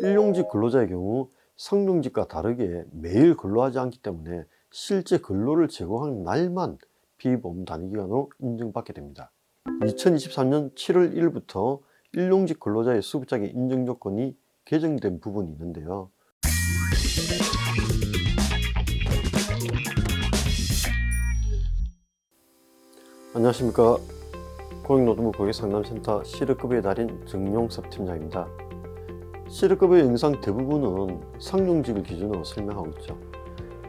일용직 근로자의 경우 상용직과 다르게 매일 근로하지 않기 때문에 실제 근로를 제공하는 날만 피보험 단위기간으로 인정받게 됩니다. 2023년 7월 1일부터 일용직 근로자의 수급자기 인정 조건이 개정된 부분이 있는데요. 안녕하십니까. 고용노동부 고객상담센터 실업급여의 달인 정용섭 팀장입니다. 실업급여 영상 대부분은 상용직을 기준으로 설명하고 있죠.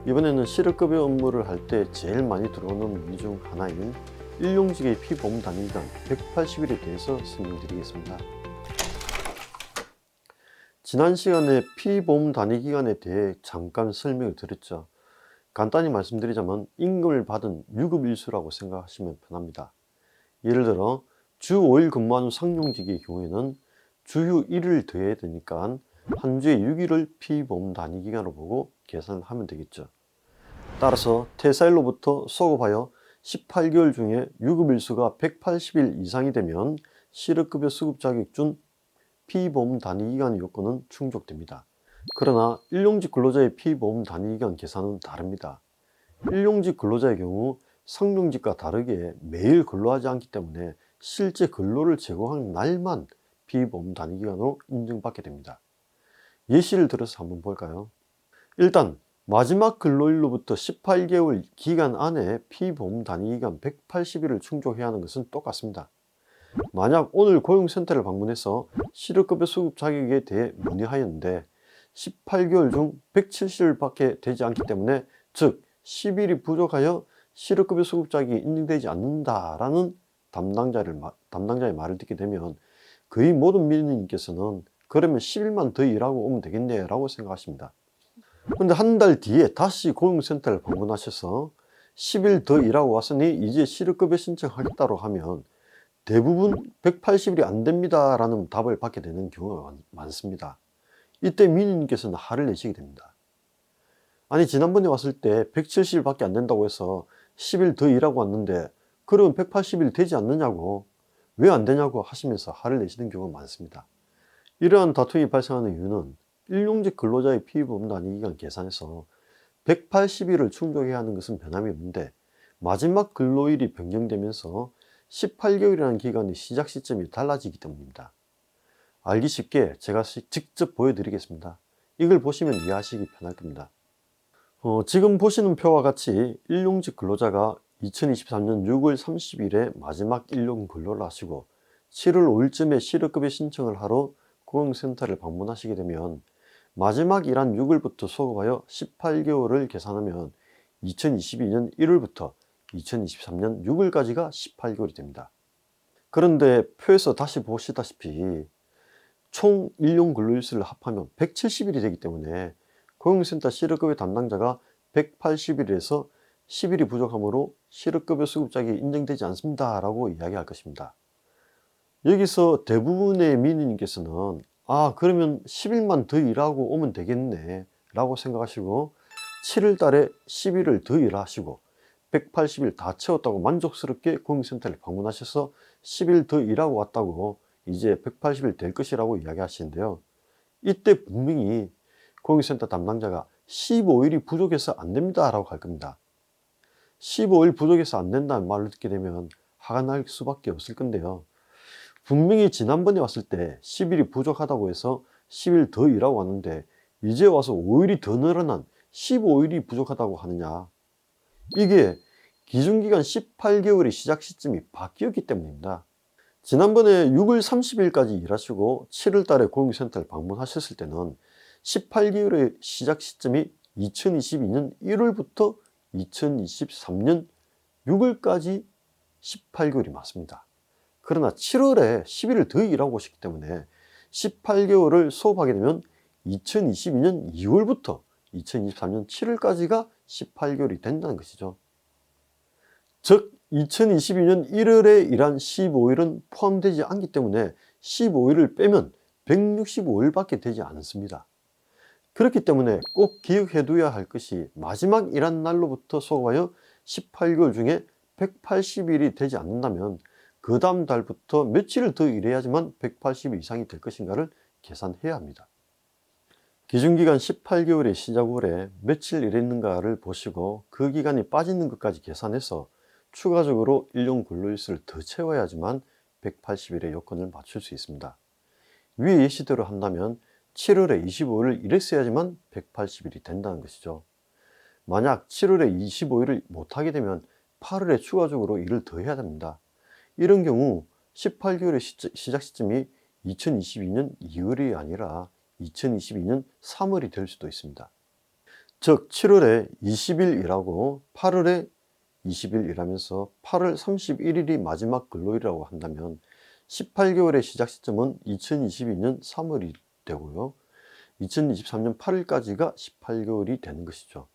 이번에는 실업급여 업무를 할 때 제일 많이 들어오는 문의 중 하나인 일용직의 피보험 단위기간 180일에 대해서 설명드리겠습니다. 지난 시간에 피보험 단위기간에 대해 잠깐 설명을 드렸죠. 간단히 말씀드리자면 임금을 받은 유급일수라고 생각하시면 편합니다. 예를 들어 주 5일 근무하는 상용직의 경우에는 주휴 1을 더해야 되니까 한 주에 6일을 피보험 단위기간으로 보고 계산을 하면 되겠죠. 따라서 퇴사일로부터 소급하여 18개월 중에 유급일수가 180일 이상이 되면 실업급여 수급 자격준 피보험 단위기간 요건은 충족됩니다. 그러나 일용직 근로자의 피보험 단위기간 계산은 다릅니다. 일용직 근로자의 경우 상용직과 다르게 매일 근로하지 않기 때문에 실제 근로를 제공하는 날만 피보험 단위기간으로 인정받게 됩니다. 예시를 들어서 한번 볼까요? 일단 마지막 근로일로부터 18개월 기간 안에 피보험 단위기간 180일을 충족해야 하는 것은 똑같습니다. 만약 오늘 고용센터를 방문해서 실업급여 수급 자격에 대해 문의하였는데 18개월 중 170일밖에 되지 않기 때문에 즉 10일이 부족하여 실업급여 수급 자격이 인정되지 않는다라는 담당자의 말을 듣게 되면 거의 모든 민원인께서는 그러면 10일만 더 일하고 오면 되겠네 라고 생각하십니다. 그런데 한 달 뒤에 다시 고용센터를 방문하셔서 10일 더 일하고 왔으니 이제 실업급여 신청하겠다고 하면 대부분 180일이 안 됩니다 라는 답을 받게 되는 경우가 많습니다. 이때 민원인께서는 화를 내시게 됩니다. 아니 지난번에 왔을 때 170일밖에 안 된다고 해서 10일 더 일하고 왔는데 그러면 180일 되지 않느냐고, 왜 안 되냐고 하시면서 화를 내시는 경우가 많습니다. 이러한 다툼이 발생하는 이유는 일용직 근로자의 피보험 단위기간 계산에서 180일을 충족해야 하는 것은 변함이 없는데 마지막 근로일이 변경되면서 18개월이라는 기간의 시작 시점이 달라지기 때문입니다. 알기 쉽게 제가 직접 보여드리겠습니다. 이걸 보시면 이해하시기 편할 겁니다. 지금 보시는 표와 같이 일용직 근로자가 2023년 6월 30일에 마지막 일용 근로를 하시고 7월 5일쯤에 실업급여 신청을 하러 고용센터를 방문하시게 되면 마지막 일한 6일부터 소급하여 18개월을 계산하면 2022년 1월부터 2023년 6월까지가 18개월이 됩니다. 그런데 표에서 다시 보시다시피 총 일용 근로일수를 합하면 170일이 되기 때문에 고용센터 실업급여 담당자가 180일에서 10일이 부족하므로 실업급여 수급자격이 인정되지 않습니다 라고 이야기할 것입니다. 여기서 대부분의 민원인께서는 그러면 10일만 더 일하고 오면 되겠네 라고 생각하시고 7월 달에 10일을 더 일하시고 180일 다 채웠다고 만족스럽게 고용센터를 방문하셔서 10일 더 일하고 왔다고 이제 180일 될 것이라고 이야기하시는데요. 이때 분명히 고용센터 담당자가 15일이 부족해서 안 됩니다 라고 할 겁니다. 15일 부족해서 안 된다는 말을 듣게 되면 화가 날 수밖에 없을 건데요. 분명히 지난번에 왔을 때 10일이 부족하다고 해서 10일 더 일하고 왔는데 이제 와서 5일이 더 늘어난 15일이 부족하다고 하느냐. 이게 기준기간 18개월의 시작 시점이 바뀌었기 때문입니다. 지난번에 6월 30일까지 일하시고 7월 달에 고용센터를 방문하셨을 때는 18개월의 시작 시점이 2022년 1월부터 2023년 6월까지 18개월이 맞습니다. 그러나 7월에 10일을 더 일하고 오셨기 때문에 18개월을 소급하게 되면 2022년 2월부터 2023년 7월까지가 18개월이 된다는 것이죠. 즉 2022년 1월에 일한 15일은 포함되지 않기 때문에 15일을 빼면 165일밖에 되지 않습니다. 그렇기 때문에 꼭 기억해 둬야 할 것이 마지막 일한 날로부터 소급하여 18개월 중에 180일이 되지 않는다면 그 다음 달부터 며칠을 더 일해야지만 180일 이상이 될 것인가를 계산해야 합니다. 기준기간 18개월의 시작월에 며칠 일했는가를 보시고 그 기간이 빠지는 것까지 계산해서 추가적으로 일용 근로일수를 더 채워야지만 180일의 요건을 맞출 수 있습니다. 위의 예시대로 한다면 7월에 25일을 일했어야지만 180일이 된다는 것이죠. 만약 7월에 25일을 못하게 되면 8월에 추가적으로 일을 더 해야 됩니다. 이런 경우 18개월의 시작 시점이 2022년 2월이 아니라 2022년 3월이 될 수도 있습니다. 즉 7월에 20일 일하고 8월에 20일 일하면서 8월 31일이 마지막 근로일이라고 한다면 18개월의 시작 시점은 2022년 3월이 되고요. 2023년 8월까지가 18개월이 되는 것이죠.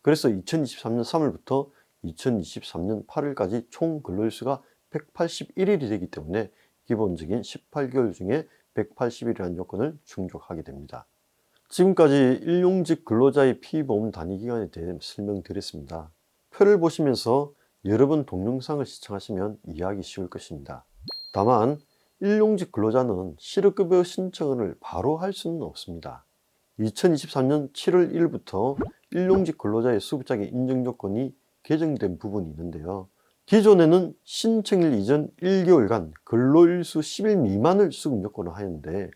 그래서 2023년 3월부터 2023년 8월까지 총 근로일수가 181일이 되기 때문에 기본적인 18개월 중에 180일이라는 요건을 충족하게 됩니다. 지금까지 일용직 근로자의 피보험 단위기간에 대해 설명드렸습니다. 표를 보시면서 여러 번 동영상을 시청하시면 이해하기 쉬울 것입니다. 다만 일용직 근로자는 실업급여 신청을 바로 할 수는 없습니다. 2023년 7월 1일부터 일용직 근로자의 수급자격 인정 요건이 개정된 부분이 있는데요. 기존에는 신청일 이전 1개월간 근로일수 10일 미만을 수급 요건을 하였는데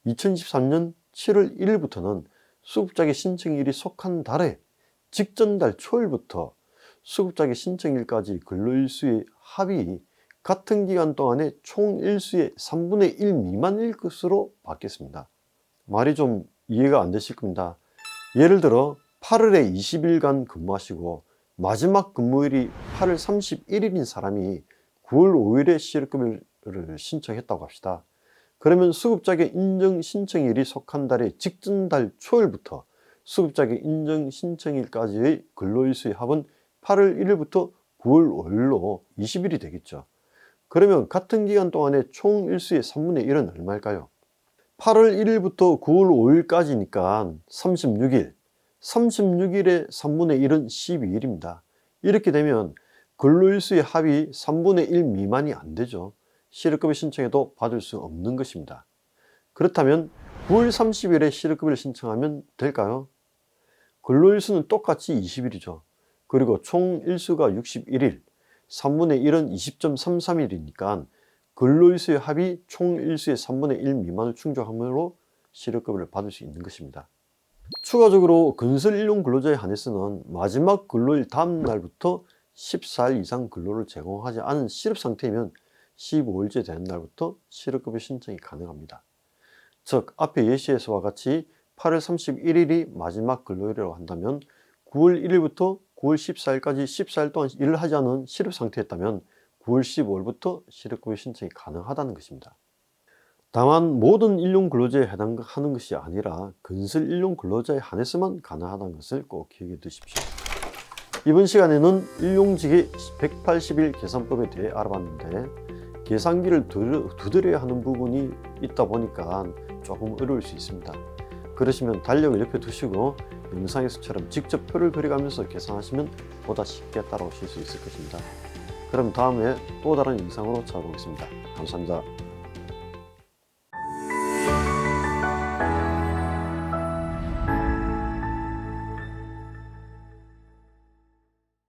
2023년 7월 1일부터는 수급자격 신청일이 속한 달에 직전 달 초일부터 수급자격 신청일까지 근로일수의 합이 같은 기간 동안에 총 일수의 3분의 1 미만일 것으로 바뀌었습니다. 말이 좀 이해가 안 되실 겁니다. 예를 들어 8월에 20일간 근무하시고 마지막 근무일이 8월 31일인 사람이 9월 5일에 실업급여를 신청했다고 합시다. 그러면 수급자격 인정 신청일이 속한 달의 직전 달 초일부터 수급자격 인정 신청일까지의 근로일수의 합은 8월 1일부터 9월 5일로 20일이 되겠죠. 그러면 같은 기간 동안에 총 일수의 3분의 1은 얼마일까요? 8월 1일부터 9월 5일까지니까 36일, 36일의 3분의 1은 12일입니다. 이렇게 되면 근로일수의 합이 3분의 1 미만이 안 되죠. 실업급여 신청해도 받을 수 없는 것입니다. 그렇다면 9월 30일에 실업급여를 신청하면 될까요? 근로일수는 똑같이 20일이죠. 그리고 총 일수가 61일, 3분의 1은 20.33일이니까 근로일수의 합이 총 일수의 3분의 1 미만을 충족함으로 실업급여를 받을 수 있는 것입니다. 추가적으로 건설 일용 근로자에 한해서는 마지막 근로일 다음 날부터 14일 이상 근로를 제공하지 않은 실업 상태이면 15일째 되는 날부터 실업급여 신청이 가능합니다. 즉 앞의 예시에서와 같이 8월 31일이 마지막 근로일이라고 한다면 9월 1일부터 9월 14일까지 14일 동안 일을 하지 않은 실업 상태였다면 9월 15일부터 실업급여 신청이 가능하다는 것입니다. 다만 모든 일용 근로자에 해당하는 것이 아니라 건설 일용 근로자에 한해서만 가능하다는 것을 꼭 기억해 두십시오. 이번 시간에는 일용직의 180일 계산법에 대해 알아봤는데 계산기를 두드려야 하는 부분이 있다 보니까 조금 어려울 수 있습니다. 그러시면 달력을 옆에 두시고 영상에서처럼 직접 표를 그려가면서 계산하시면 보다 쉽게 따라오실 수 있을 것입니다. 그럼 다음에 또 다른 영상으로 찾아오겠습니다. 감사합니다.